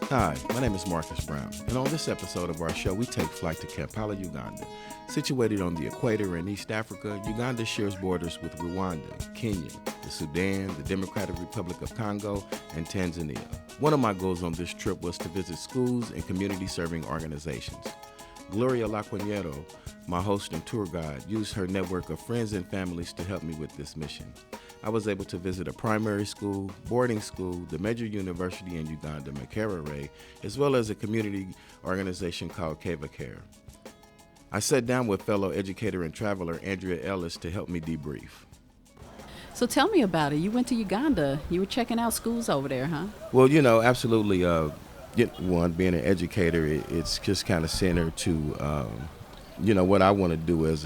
Hi, my name is Marcus Brown, and on this episode of our show, we take flight to Kampala, Uganda. Situated on the equator in East Africa, Uganda shares borders with Rwanda, Kenya, the Sudan, the Democratic Republic of Congo, and Tanzania. One of my goals on this trip was to visit schools and community-serving organizations. Gloria Laquaniero, my host and tour guide, used her network of friends and families to help me with this mission. I was able to visit a primary school, boarding school, the major university in Uganda, Makerere, as well as a community organization called Keva Care. I sat down with fellow educator and traveler Andrea Ellis to help me debrief. So tell me about it. You went to Uganda. You were checking out schools over there, huh? Well, absolutely. One, being an educator, it's just kind of centered to, what I want to do as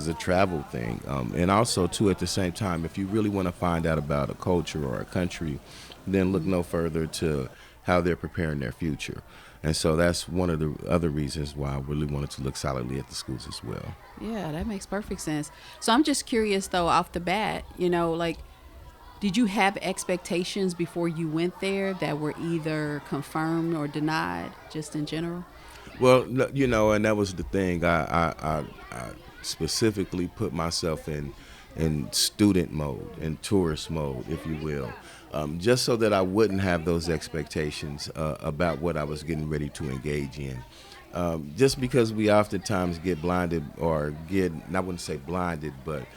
a travel thing. And also, too, at the same time, if you really want to find out about a culture or a country, then look no further to how they're preparing their future. And so that's one of the other reasons why I really wanted to look solidly at the schools as well. Yeah, that makes perfect sense. So I'm just curious, though, off the bat, did you have expectations before you went there that were either confirmed or denied, just in general? Well, and that was the thing. I specifically put myself in student mode, in tourist mode, if you will, just so that I wouldn't have those expectations about what I was getting ready to engage in. Just because we oftentimes get blinded or I wouldn't say blinded, but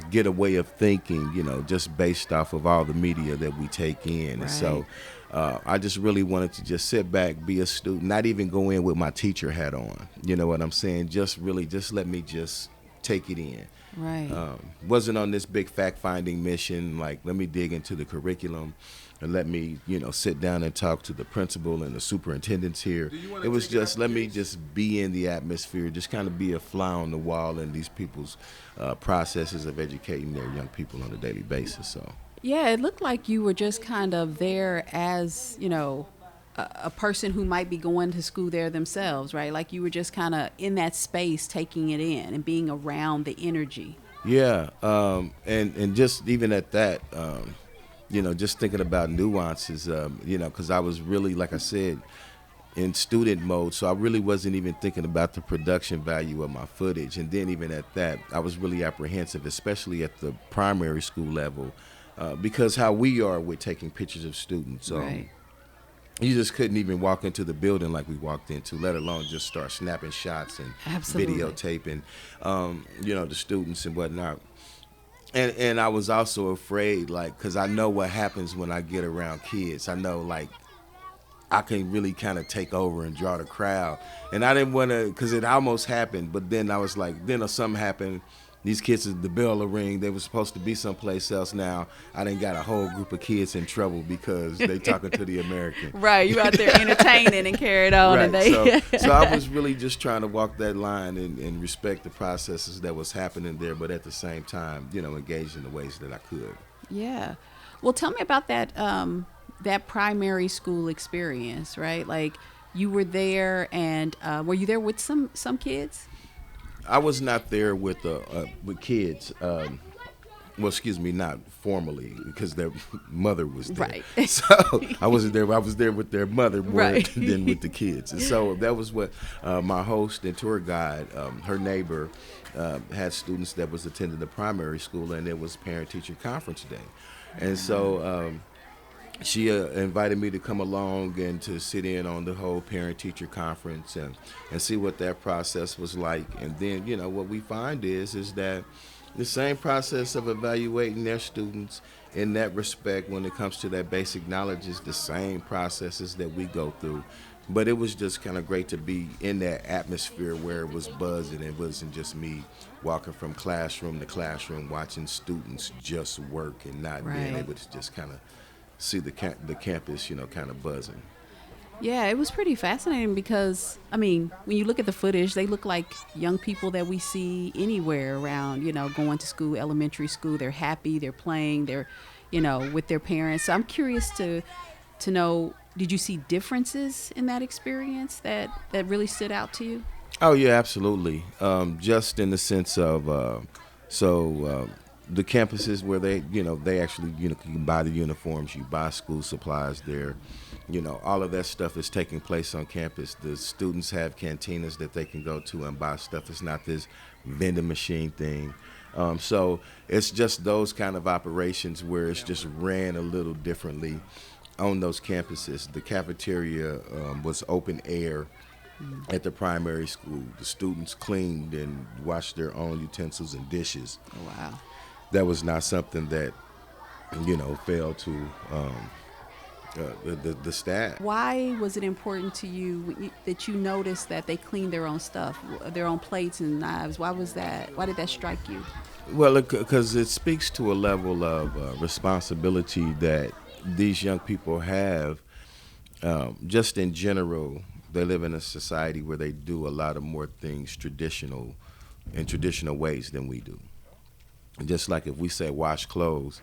get a way of thinking, just based off of all the media that we take in. Right. And so I just really wanted to just sit back, be a student, not even go in with my teacher hat on. You know what I'm saying? Just let me just take it in. Right. Wasn't on this big fact-finding mission, like let me dig into the curriculum and let me, sit down and talk to the principal and the superintendents here. It was just, let me just be in the atmosphere, just kind of be a fly on the wall in these people's processes of educating their young people on a daily basis. So. Yeah, it looked like you were just kind of there as, a person who might be going to school there themselves, right? Like you were just kind of in that space, taking it in and being around the energy. Yeah, and just even at that, just thinking about nuances, because I was really, like I said, in student mode, so I really wasn't even thinking about the production value of my footage. And then even at that, I was really apprehensive, especially at the primary school level, because how we are with taking pictures of students. Right. You just couldn't even walk into the building like we walked into, let alone just start snapping shots and Absolutely. videotaping, the students and whatnot. And I was also afraid, because I know what happens when I get around kids. I know, I can really kind of take over and draw the crowd. And I didn't want to, because it almost happened, but then I was like, then something happened. These kids, the bell will ring. They were supposed to be someplace else now. I done got a whole group of kids in trouble because they talking to the American. Right, you out there entertaining and carried on. Right, And they so I was really just trying to walk that line and respect the processes that was happening there, but at the same time, engage in the ways that I could. Yeah. Well, tell me about that that primary school experience, right? Like you were there and were you there with some kids? I was not there with kids. Not formally, because their mother was there. Right. So I wasn't there. I was there with their mother more Right. than with the kids. And so that was what my host and tour guide, her neighbor, had students that was attending the primary school, and it was parent-teacher conference day. And so she invited me to come along and to sit in on the whole parent-teacher conference and see what that process was like. And then, what we find is that the same process of evaluating their students in that respect when it comes to that basic knowledge is the same processes that we go through. But it was just kind of great to be in that atmosphere where it was buzzing. It wasn't just me walking from classroom to classroom watching students just work and not being Right. able to just kind of see the campus, kind of buzzing. Yeah, it was pretty fascinating because, when you look at the footage, they look like young people that we see anywhere around, going to school, elementary school. They're happy, they're playing, they're, with their parents. So I'm curious to know, did you see differences in that experience that really stood out to you? Oh, yeah, absolutely. Just in the sense of, the campuses where they actually, can buy the uniforms, you buy school supplies there. All of that stuff is taking place on campus. The students have cantinas that they can go to and buy stuff. It's not this vending machine thing. So it's just those kind of operations where it's just ran a little differently on those campuses. The cafeteria was open air at the primary school. The students cleaned and washed their own utensils and dishes. Oh, wow. That was not something that, fell to the staff. Why was it important to you that you noticed that they cleaned their own stuff, their own plates and knives? Why was that? Why did that strike you? Well, because it speaks to a level of responsibility that these young people have. Just in general, they live in a society where they do a lot of more things in traditional ways than we do. And just like if we say wash clothes,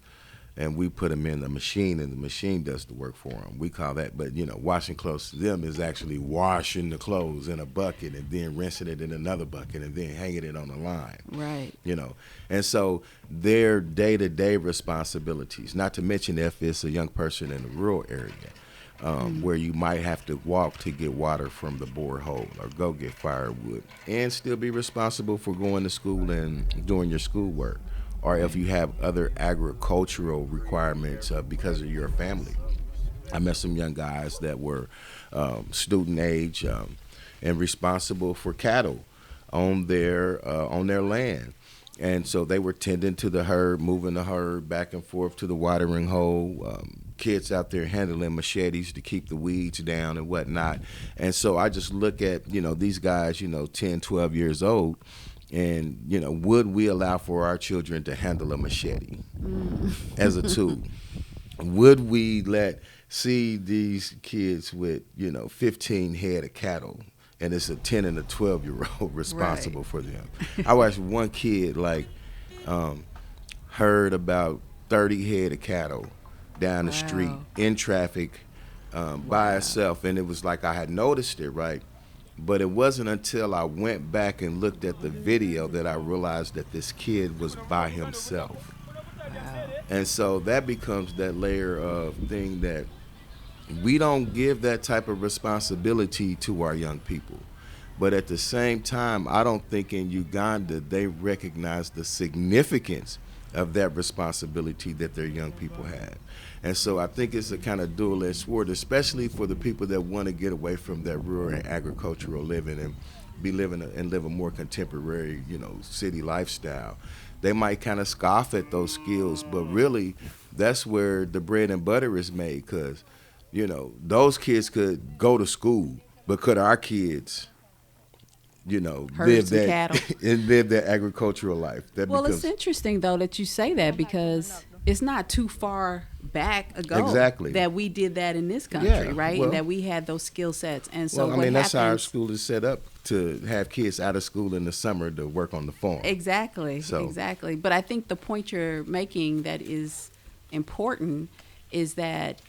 and we put them in the machine, and the machine does the work for them. We call that, but washing clothes to them is actually washing the clothes in a bucket and then rinsing it in another bucket and then hanging it on the line. Right. And so their day-to-day responsibilities, not to mention if it's a young person in a rural area, where you might have to walk to get water from the borehole or go get firewood and still be responsible for going to school and doing your schoolwork. Or if you have other agricultural requirements because of your family. I met some young guys that were student age and responsible for cattle on their land. And so they were tending to the herd, moving the herd back and forth to the watering hole, kids out there handling machetes to keep the weeds down and whatnot. And so I just look at, these guys, 10, 12 years old, and, would we allow for our children to handle a machete as a tool? Would we see these kids with, 15 head of cattle, and it's a 10 and a 12-year-old responsible for them? I watched one kid, herd about 30 head of cattle down the street in traffic by itself, and it was like I had noticed it, right? But it wasn't until I went back and looked at the video that I realized that this kid was by himself. And so that becomes that layer of thing that we don't give that type of responsibility to our young people. But at the same time, I don't think in Uganda they recognize the significance of that responsibility that their young people have. And so I think it's a kind of dual-edged sword, especially for the people that want to get away from that rural and agricultural living and live a more contemporary, city lifestyle. They might kind of scoff at those skills, but really that's where the bread and butter is made, because, those kids could go to school, but could our kids Herds and cattle. and live that agricultural life? It's interesting, though, that you say that, because it's not too far back ago exactly that we did that in this country, right? And that we had those skill sets. And so that's how our school is set up, to have kids out of school in the summer to work on the farm. Exactly. But I think the point you're making that is important is that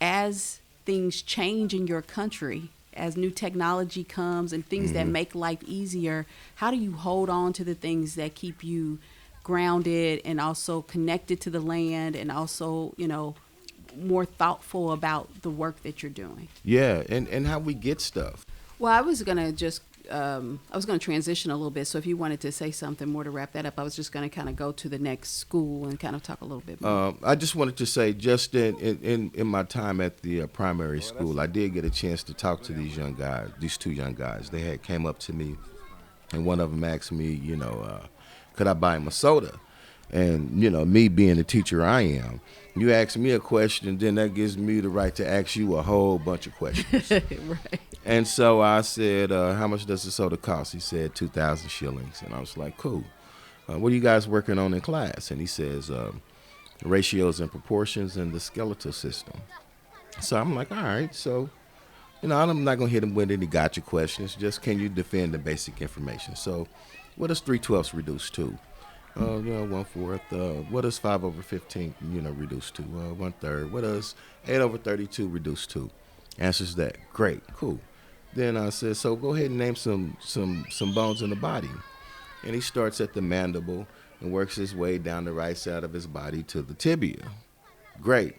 as things change in your country, as new technology comes and things that make life easier, how do you hold on to the things that keep you grounded and also connected to the land, and also, more thoughtful about the work that you're doing? Yeah, and how we get stuff. Well, I was going to transition a little bit. So if you wanted to say something more to wrap that up, I was just going to kind of go to the next school and kind of talk a little bit more. I just wanted to say, just in my time at the primary school, I did get a chance to talk to these two young guys. They had came up to me, and one of them asked me, could I buy him a soda? And, me being the teacher I am, you ask me a question, then that gives me the right to ask you a whole bunch of questions. Right. And so I said, how much does the soda cost? He said 2,000 shillings. And I was like, cool. What are you guys working on in class? And he says, ratios and proportions and the skeletal system. So I'm like, all right. So, I'm not going to hit him with any gotcha questions. Just, can you defend the basic information? So what does 3/12 reduce to? 1/4. What does 5/15, reduce to? 1/3. What does 8/32 reduce to? Answers that. Great, cool. Then I said, so go ahead and name some bones in the body. And he starts at the mandible, and works his way down the right side of his body to the tibia. Great.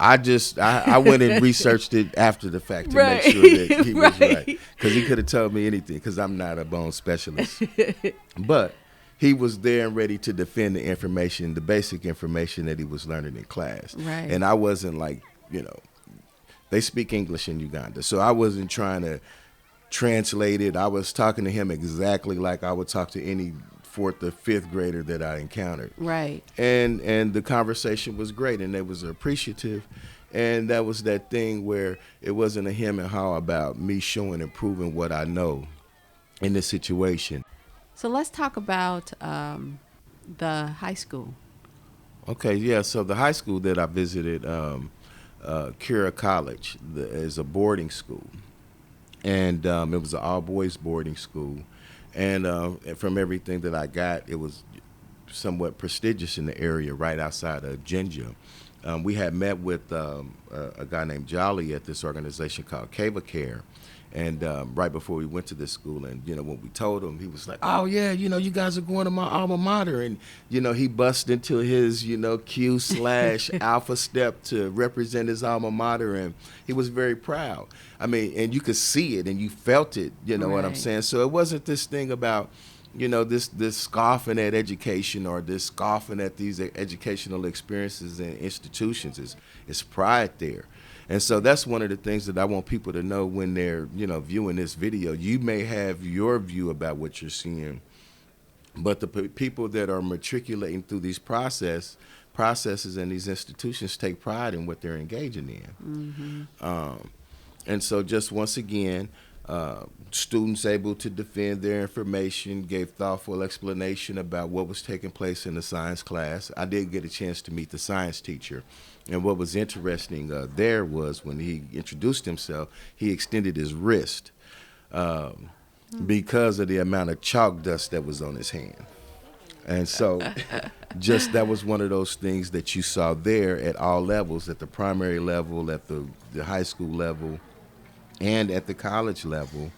I went and researched it after the fact to make Right. sure that he was right, Right. because he could have told me anything, because I'm not a bone specialist. But he was there and ready to defend the information, the basic information that he was learning in class. Right. And I wasn't like, they speak English in Uganda, so I wasn't trying to translate it. I was talking to him exactly like I would talk to any fourth or fifth grader that I encountered. Right. And the conversation was great, and they was appreciative. And that was that thing where it wasn't a him and how about me showing and proving what I know in this situation. So let's talk about the high school. Okay, yeah. So the high school that I visited, Kira College, is a boarding school, and it was an all boys boarding school. And from everything that I got, it was somewhat prestigious in the area, right outside of Jinja. We had met with a guy named Jolly at this organization called Cava Care. And right before we went to this school, and when we told him, he was like, "Oh yeah, you guys are going to my alma mater," and he bust into his Q/alpha step to represent his alma mater, and he was very proud. I mean, and you could see it, and you felt it. You know what I'm Right. saying? So it wasn't this thing about this scoffing at education, or this scoffing at these educational experiences and institutions. Is pride there. And so that's one of the things that I want people to know when they're, viewing this video. You may have your view about what you're seeing, but the people that are matriculating through these processes and these institutions take pride in what they're engaging in. And so just once again, students able to defend their information, gave thoughtful explanation about what was taking place in the science class. I did get a chance to meet the science teacher. And what was interesting there was when he introduced himself, he extended his wrist because of the amount of chalk dust that was on his hand. And so just that was one of those things that you saw there at all levels, at the primary level, at the high school level, and at the college level.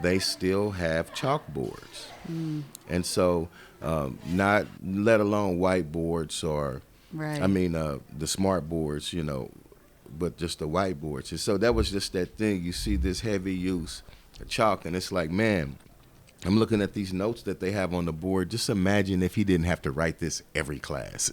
They still have chalkboards. And so not let alone whiteboards or Right. the smart boards, but just the whiteboards. And so that was just that thing. You see this heavy use of chalk, and it's like, man, I'm looking at these notes that they have on the board. Just imagine if he didn't have to write this every class.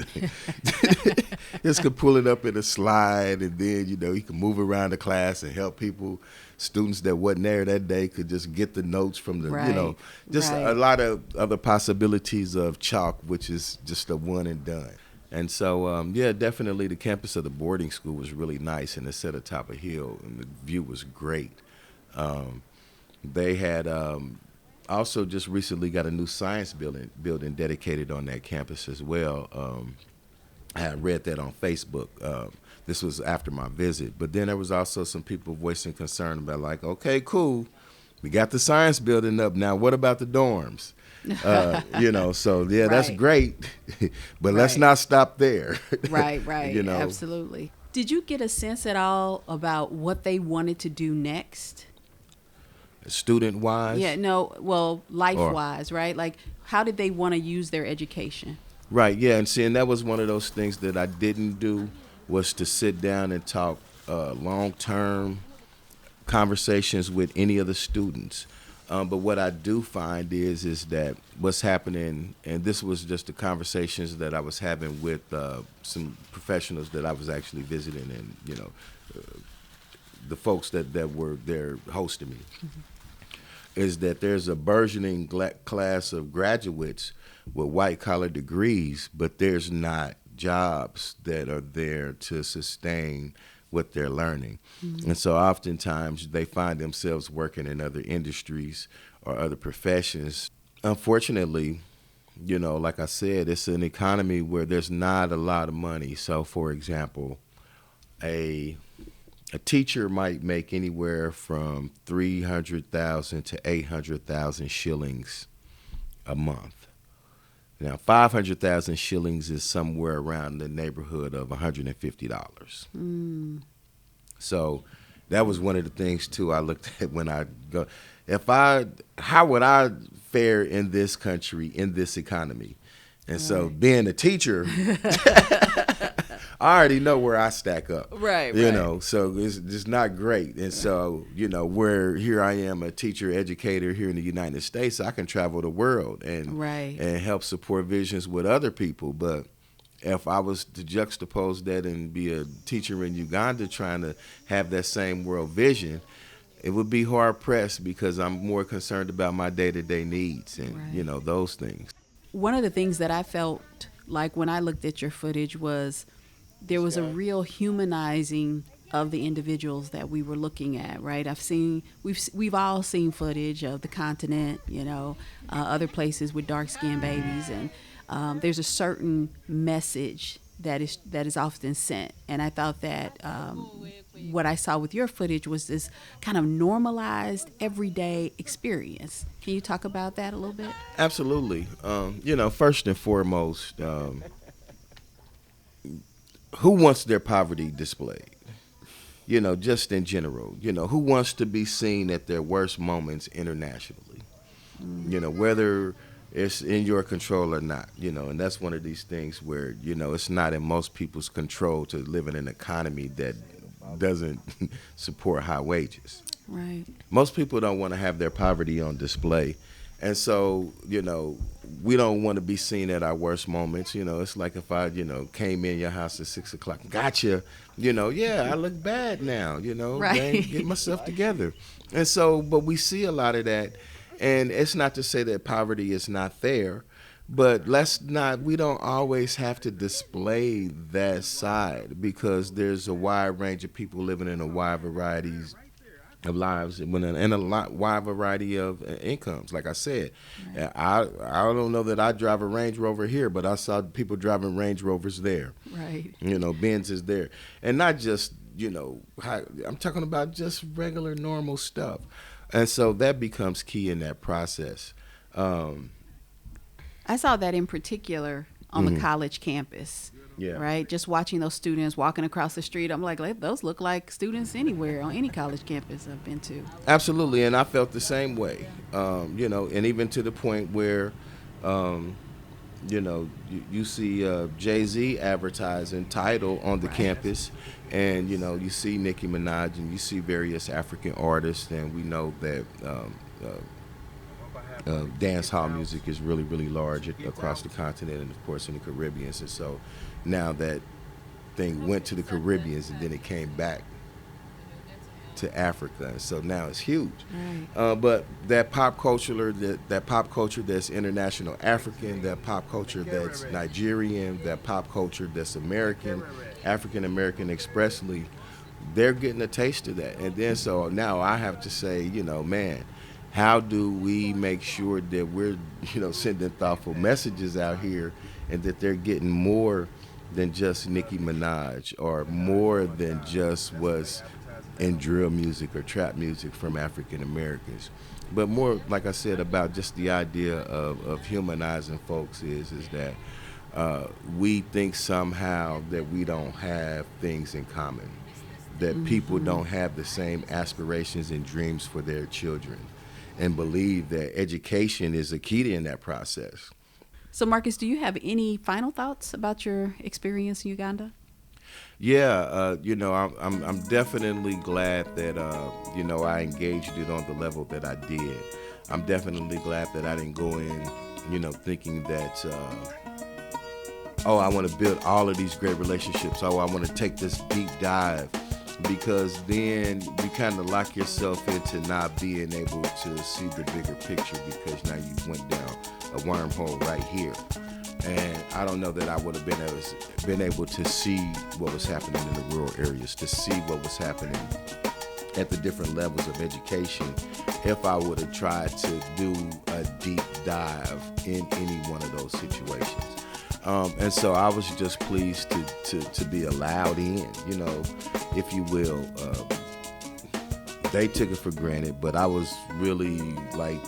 Just could pull it up in a slide, and then, he could move around the class and help people. Students that wasn't there that day could just get the notes from the, Right. just Right. a lot of other possibilities of chalk, which is just a one and done. And so, definitely the campus of the boarding school was really nice, and it's set atop a hill, and the view was great. They had also just recently got a new science building dedicated on that campus as well. I had read that on Facebook. This was after my visit. But then there was also some people voicing concern about, like, okay, cool, we got the science building up. Now what about the dorms? So yeah, that's Right. great, but let's Right. not stop there. Right. Right. You know. Absolutely. Did you get a sense at all about what they wanted to do next? Student wise. Yeah, no, well, life-wise, right? Like, how did they want to use their education? Right, yeah, and that was one of those things that I didn't do, was to sit down and talk long-term conversations with any of the students. But what I do find is that what's happening, and this was just the conversations that I was having with some professionals that I was actually visiting, and the folks that were there hosting me, is that there's a burgeoning class of graduates with white-collar degrees, but there's not jobs that are there to sustain what they're learning. And so oftentimes they find themselves working in other industries or other professions. Unfortunately, like I said, it's an economy where there's not a lot of money. So, for example, a teacher might make anywhere from 300,000 to 800,000 shillings a month. Now, 500,000 shillings is somewhere around the neighborhood of $150. So That was one of the things too I looked at when I go. If I, how would I fare in this country in this economy? And so Right. being a teacher, I already know where I stack up. Right, You right. know, so it's just not great. And so, you know, where here I am, a teacher, educator here in the United States, I can travel the world Right. and help support visions with other people. But if I was to juxtapose that and be a teacher in Uganda trying to have that same world vision, it would be hard pressed because I'm more concerned about my day to day needs and, Right. you know, those things. One of the things that I felt like when I looked at your footage was there was a real humanizing of the individuals that we were looking at, right? We've all seen footage of the continent, other places with dark skinned babies, and there's a certain message that is often sent. And I thought that what I saw with your footage was this kind of normalized everyday experience. Can you talk about that a little bit? Absolutely. You know, first and foremost, who wants their poverty displayed? You know, just in general. You know, who wants to be seen at their worst moments internationally? You know, whether it's in your control or not, you know, and that's one of these things where, you know, it's not in most people's control to live in an economy that doesn't support high wages. Right. Most people don't want to have their poverty on display. And so, you know, we don't want to be seen at our worst moments. You know, it's like if I, you know, came in your house at 6 o'clock, gotcha, you know, yeah, I look bad now, you know, dang, Right. get myself together. And so, but we see a lot of that. And it's not to say that poverty is not there, but we don't always have to display that side because there's a wide range of people living in a wide varieties of lives and wide variety of incomes. Like I said, Right. I don't know that I drive a Range Rover here, but I saw people driving Range Rovers there. Right. You know, Benz is there, and not just I'm talking about just regular normal stuff, and so that becomes key in that process. Um, I saw that in particular on the mhm, college campus, yeah. right? Just watching those students walking across the street, I'm like, those look like students anywhere on any college campus I've been to. Absolutely, and I felt the same way. You know, and even to the point where, um, you know, you see Jay-Z advertising Tidal on the Right. campus, and you know, you see Nicki Minaj, and you see various African artists, and we know that dance hall music is really, really large across the continent, and of course in the Caribbean. And so now that thing went to the Caribbean, and then it came back to Africa, and so now it's huge. Right. But that pop culture that's international African, that pop culture that's Nigerian, that pop culture that's American, African American expressly, they're getting a taste of that. And then so now I have to say, you know, man, how do we make sure that we're, you know, sending thoughtful messages out here and that they're getting more than just Nicki Minaj or more than just what's in drill music or trap music from African Americans, but more, like I said, about just the idea of humanizing folks is that we think somehow that we don't have things in common, that people Hmm. don't have the same aspirations and dreams for their children, and believe that education is a key in that process. So, Marcus, do you have any final thoughts about your experience in Uganda? Yeah, you know, I'm definitely glad that you know, I engaged it on the level that I did. I'm definitely glad that I didn't go in, you know, thinking that oh, I want to build all of these great relationships. Oh, I want to take this deep dive, because then you kind of lock yourself into not being able to see the bigger picture because now you went down a wormhole right here. And I don't know that I would have been able to see what was happening in the rural areas, to see what was happening at the different levels of education, if I would have tried to do a deep dive in any one of those situations. And so I was just pleased to be allowed in, you know, if you will. They took it for granted, but I was really like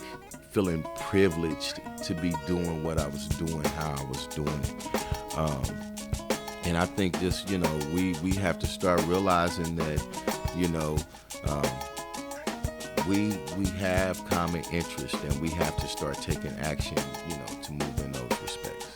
feeling privileged to be doing what I was doing, how I was doing it. And I think just, you know, we have to start realizing that, you know, um, we have common interest, and we have to start taking action, you know, to move in those respects.